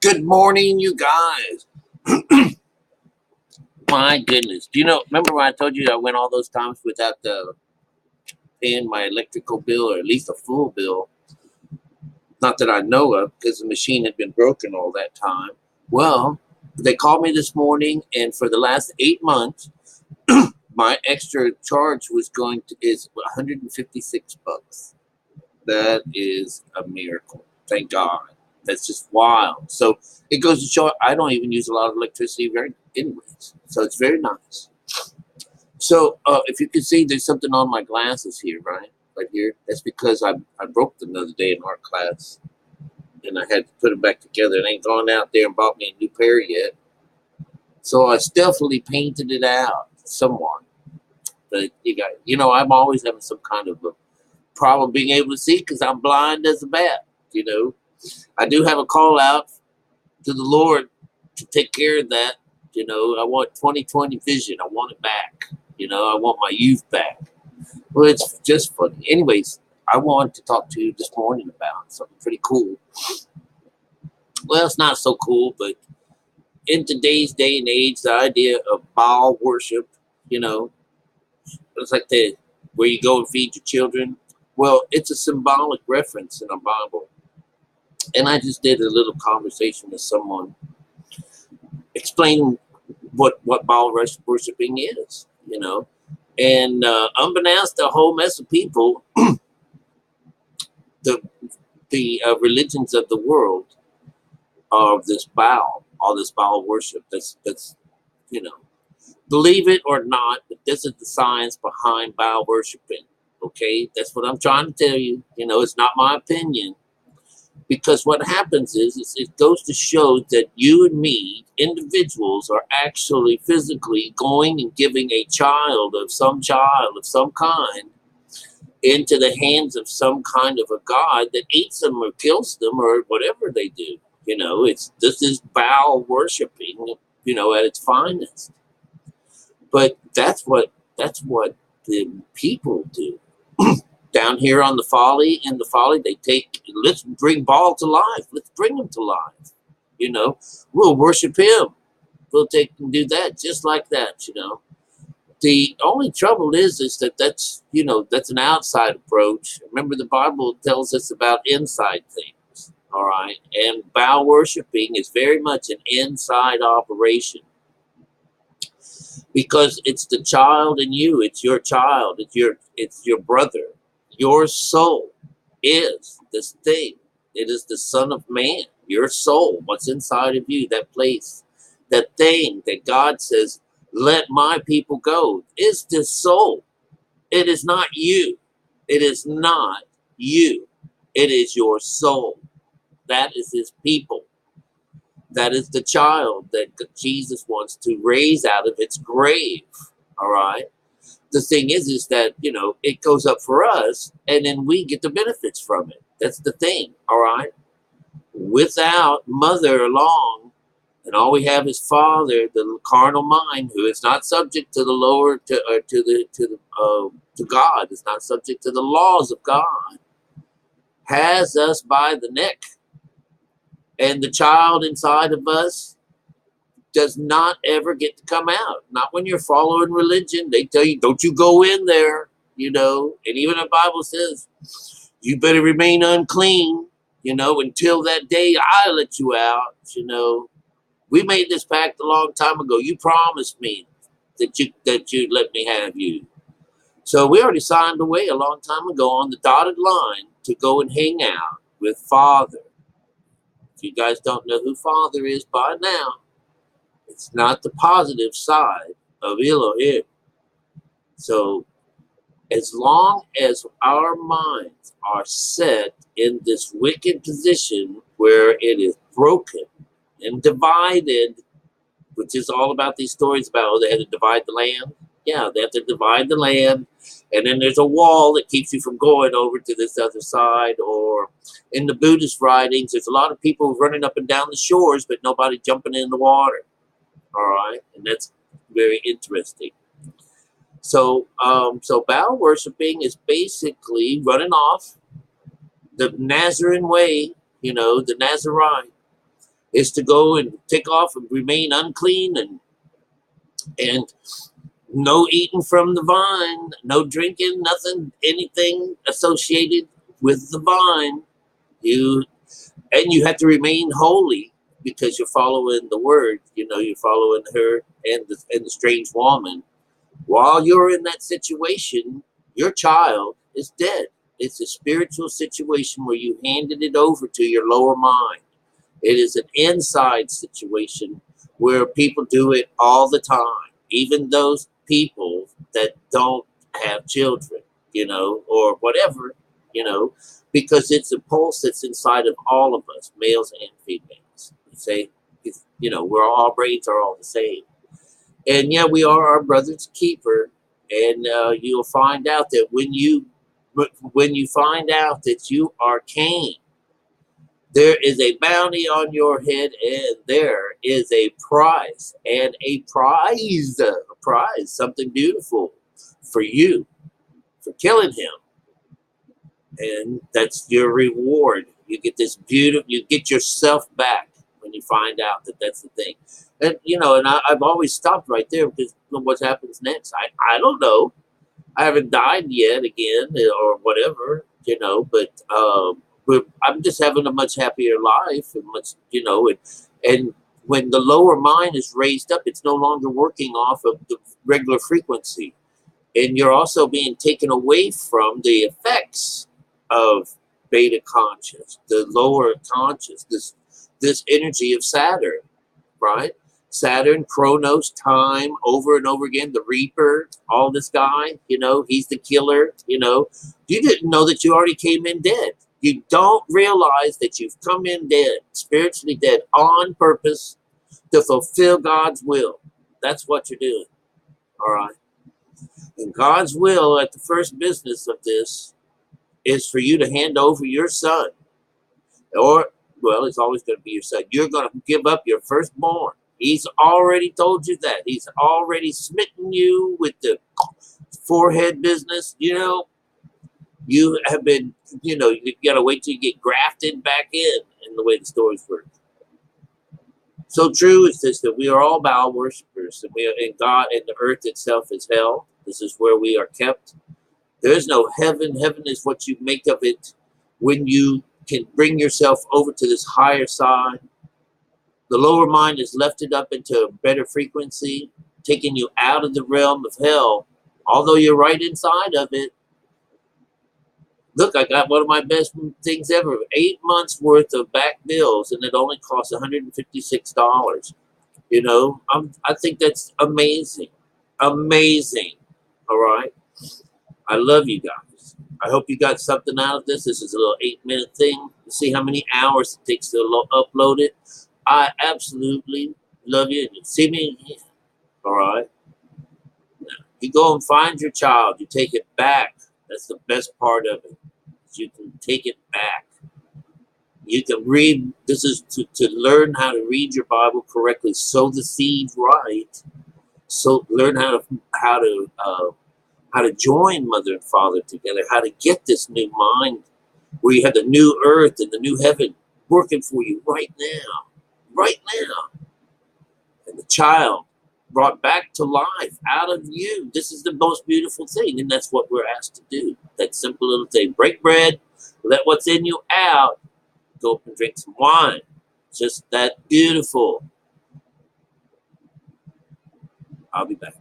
Good morning, you guys. My goodness. Do you know, remember when I told you I went all those times without paying my electrical bill, or at least a full bill? Not that I know of, because the machine had been broken all that time. Well, they called me this morning, and for the last 8 months, my extra charge is $156. That is a miracle. Thank God. That's just wild. So it goes to show I don't even use a lot of electricity anyways. So it's very nice. So if you can see, there's something on my glasses here, right here. That's because I broke them the other day in art class, and I had to put them back together. And I ain't gone out there and bought me a new pair yet. So I stealthily painted it out somewhat. But I'm always having some kind of a problem being able to see because I'm blind as a bat. I do have a call out to the Lord to take care of that. I want 20/20 vision. I want it back. I want my youth back. Well, it's just funny. Anyways, I wanted to talk to you this morning about something pretty cool. Well, it's not so cool, but in today's day and age, the idea of BAAL worship, it's like where you go and feed your children. Well, it's a symbolic reference in the Bible. And I just did a little conversation with someone explaining what BAAL worshiping is, And unbeknownst to a whole mess of people, the religions of the world are this BAAL, all this BAAL worship. That's believe it or not, but this is the science behind BAAL worshiping. Okay, that's what I'm trying to tell you. It's not my opinion. Because what happens is it goes to show that you and me, individuals, are actually physically going and giving a child of some kind into the hands of some kind of a god that eats them or kills them or whatever they do. This is BAAL worshiping, at its finest. But that's what the people do. Down here on the folly, let's bring BAAL to life. Let's bring him to life. We'll worship him. We'll take and do that just like that. The only trouble is that's an outside approach. Remember, the Bible tells us about inside things. All right, and BAAL worshiping is very much an inside operation. Because it's the child in you. It's your child. It's your brother. Your soul is this thing. It is the Son of Man. Your soul, what's inside of you, that place, that thing that God says, let my people go, is this soul. It is not you. It is not you. It is your soul. That is his people. That is the child that Jesus wants to raise out of its grave. All right. The thing is that, it goes up for us and then we get the benefits from it. That's the thing. All right. Without mother along, and all we have is father, the carnal mind, who is not subject to the lower, to God, is not subject to the laws of God, has us by the neck. And the child inside of us does not ever get to come out. Not when you're following religion. They tell you, don't you go in there, And even the Bible says, you better remain unclean, until that day I let you out, We made this pact a long time ago. You promised me that you'd let me have you. So we already signed away a long time ago on the dotted line to go and hang out with Father. If you guys don't know who Father is by now, it's not the positive side of Elohim. So as long as our minds are set in this wicked position where it is broken and divided, which is all about these stories about, they had to divide the land. Yeah, they have to divide the land. And then there's a wall that keeps you from going over to this other side. Or in the Buddhist writings, there's a lot of people running up and down the shores, but nobody jumping in the water. All right. And that's very interesting. So BAAL worshiping is basically running off the Nazarene way, the Nazarene. is to go and take off and remain unclean, and no eating from the vine, no drinking, nothing, anything associated with the vine. You you have to remain holy because you're following the word. You're following her and the strange woman. While you're in that situation, your child is dead. It's a spiritual situation where you handed it over to your lower mind. It is an inside situation where people do it all the time, even those people that don't have children, or whatever, you know, because it's a pulse that's inside of all of us, males and females. You say, we're all, our brains are all the same. And yeah, we are our brother's keeper. And you'll find out that when you find out that you are Cain, there is a bounty on your head, and there is a prize, something beautiful for you for killing him. And that's your reward. You get this beautiful, you get yourself back when you find out that that's the thing. And, I've always stopped right there because what happens next? I don't know. I haven't died yet again or whatever, but I'm just having a much happier life and and when the lower mind is raised up, it's no longer working off of the regular frequency. And you're also being taken away from the effects of beta conscious, the lower conscious, this energy of Saturn, right? Saturn, Chronos, time, over and over again, the Reaper, all this guy, he's the killer, You didn't know that you already came in dead. You don't realize that you've come in dead, spiritually dead, on purpose to fulfill God's will. That's what you're doing, all right? And God's will at the first business of this is for you to hand over your son. Or, well, it's always going to be your son. You're going to give up your firstborn. He's already told you that. He's already smitten you with the forehead business. You have been, you got to wait till you get grafted back in the way the stories work. So true is this, that we are all BAAL worshipers, and God and the earth itself is hell. This is where we are kept. There is no heaven. Heaven is what you make of it when you can bring yourself over to this higher side. The lower mind is lifted up into a better frequency, taking you out of the realm of hell, although you're right inside of it. Look, I got one of my best things ever, 8 months worth of back bills, and it only cost $156. I think that's amazing. Amazing. All right. I love you guys. I hope you got something out of this. This is a little 8-minute thing. You see how many hours it takes to upload it. I absolutely love you. And you see me again. All right. Now, you go and find your child. You take it back. That's the best part of it. You can take it back. You can read. This is to learn how to read your Bible correctly. Sow the seed right. So learn how to join mother and father together. How to get this new mind where you have the new earth and the new heaven working for you right now. Right now. And the child brought back to life out of you. This is the most beautiful thing, and that's what we're asked to do. That simple little thing. Break bread, let what's in you out, go up and drink some wine. Just that beautiful. I'll be back.